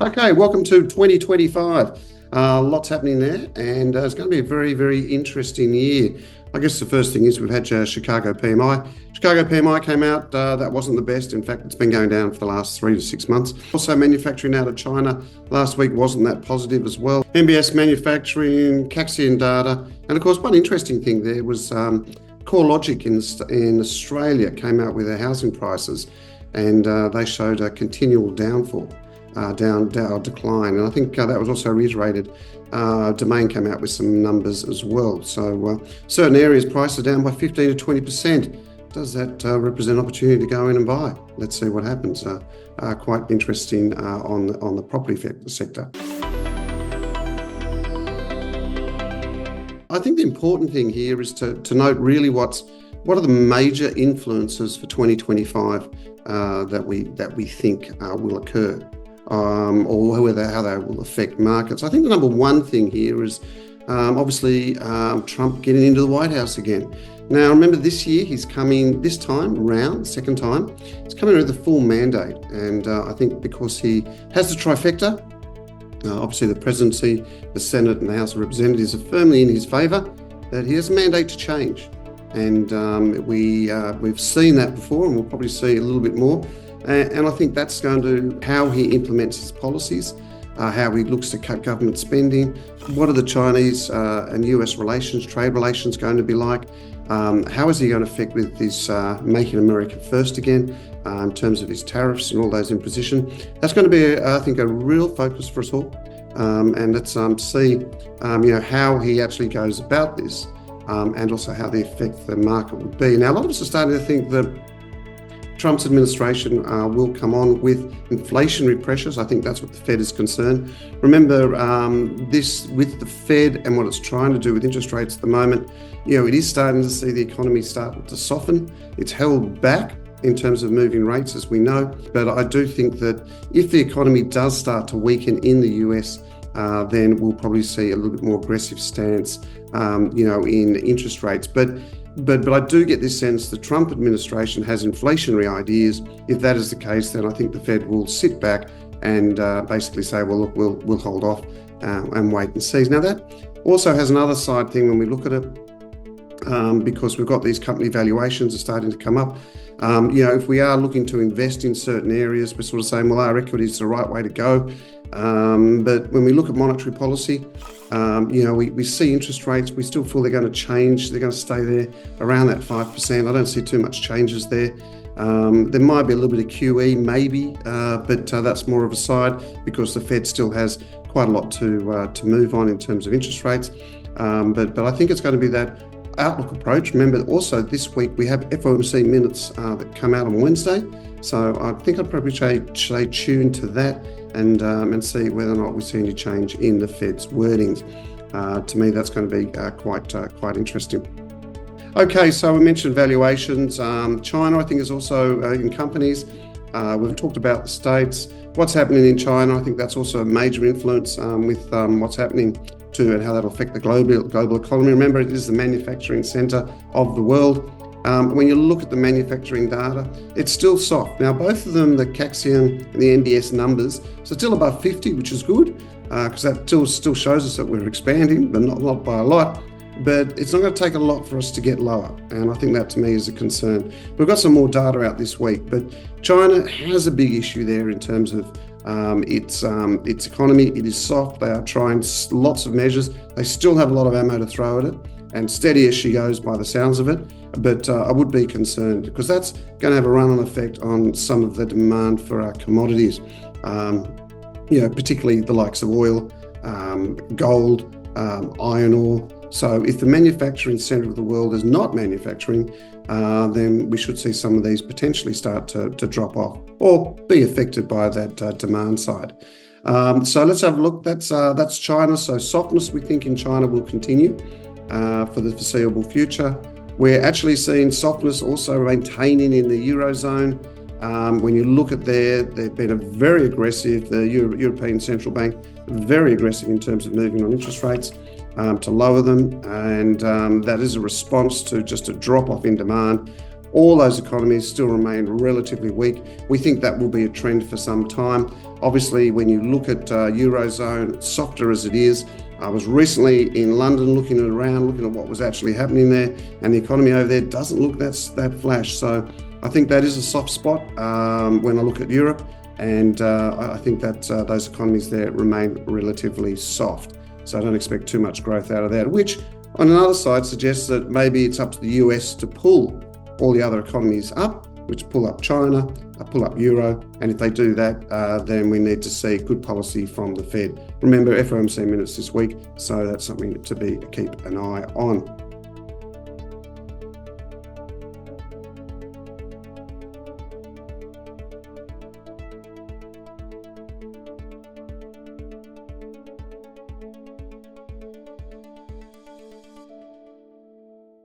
Okay, welcome to 2025. Lots happening there, and it's going to be a very, very interesting year. I guess the first thing is we've had Chicago PMI. Chicago PMI came out, that wasn't the best. In fact, it's been going down for the last 3 to 6 months. Also, manufacturing out of China last week wasn't that positive as well. MBS manufacturing, Caxian data, and of course, one interesting thing there was CoreLogic in Australia came out with their housing prices, and they showed a continual downfall. Decline, and I think that was also reiterated. Domain came out with some numbers as well. So certain areas prices are down by 15 to 20%. Does that represent an opportunity to go in and buy? Let's see what happens. Quite interesting on the property sector. I think the important thing here is to note really what are the major influences for 2025 that we think will occur. Or how they will affect markets. I think the number one thing here is obviously Trump getting into the White House again. Now, remember this year he's coming, this time round, second time, he's coming with a full mandate. And I think because he has the trifecta, obviously the presidency, the Senate and the House of Representatives are firmly in his favour, that he has a mandate to change. And we've seen that before, and we'll probably see a little bit more. And I think that's going to how he implements his policies, how he looks to cut government spending. What are the Chinese and US relations, trade relations going to be like? How is he going to affect with this making America first again in terms of his tariffs and all those imposition? That's going to be, I think, a real focus for us all. And let's see, how he actually goes about this, and also how the effect the market would be. Now, a lot of us are starting to think that Trump's administration will come on with inflationary pressures. I think that's what the Fed is concerned. Remember, this with the Fed and what it's trying to do with interest rates at the moment, it is starting to see the economy starting to soften. It's held back in terms of moving rates, as we know. But I do think that if the economy does start to weaken in the US, then we'll probably see a little bit more aggressive stance, in interest rates. But I do get this sense the Trump administration has inflationary ideas. If that is the case, then I think the Fed will sit back and basically say, well, look, we'll hold off and wait and see. Now, that also has another side thing when we look at it, because we've got these company valuations are starting to come up. If we are looking to invest in certain areas, we're sort of saying, well, our equity is the right way to go. But when we look at monetary policy, we see interest rates, we still feel they're going to change. They're going to stay there around that 5%. I don't see too much changes there. There might be a little bit of QE maybe, but that's more of a side because the Fed still has quite a lot to move on in terms of interest rates. But I think it's going to be that outlook approach. Remember, also this week we have FOMC minutes that come out on Wednesday. So I think I'd probably stay tuned to that and see whether or not we see any change in the Fed's wordings. To me, that's going to be quite interesting. Okay, so we mentioned valuations. China, I think, is also in companies. We've talked about the States. What's happening in China, I think that's also a major influence with what's happening to and how that'll affect the global economy. Remember, it is the manufacturing centre of the world. When you look at the manufacturing data, it's still soft. Now, both of them, the Caxian and the NBS numbers, so still above 50, which is good, because that still shows us that we're expanding, but not by a lot. But it's not going to take a lot for us to get lower. And I think that to me is a concern. We've got some more data out this week, but China has a big issue there in terms of its economy. It is soft. They are trying lots of measures. They still have a lot of ammo to throw at it, and steady as she goes by the sounds of it. But I would be concerned because that's going to have a run-on effect on some of the demand for our commodities, particularly the likes of oil, gold, iron ore. So if the manufacturing centre of the world is not manufacturing, then we should see some of these potentially start to drop off or be affected by that demand side. So let's have a look. That's China. So softness, we think, in China will continue for the foreseeable future. We're actually seeing softness also maintaining in the Eurozone. When you look at they've been very aggressive, the European Central Bank, very aggressive in terms of moving on interest rates to lower them. And that is a response to just a drop off in demand. All those economies still remain relatively weak. We think that will be a trend for some time. Obviously, when you look at Eurozone, softer as it is, I was recently in London looking at what was actually happening there, and the economy over there doesn't look that flash. So I think that is a soft spot when I look at Europe, and I think that those economies there remain relatively soft. So I don't expect too much growth out of that, which on another side suggests that maybe it's up to the US to pull all the other economies up, which pull up China, pull up Euro, and if they do that, then we need to see good policy from the Fed. Remember, FOMC minutes this week, so that's something to keep an eye on.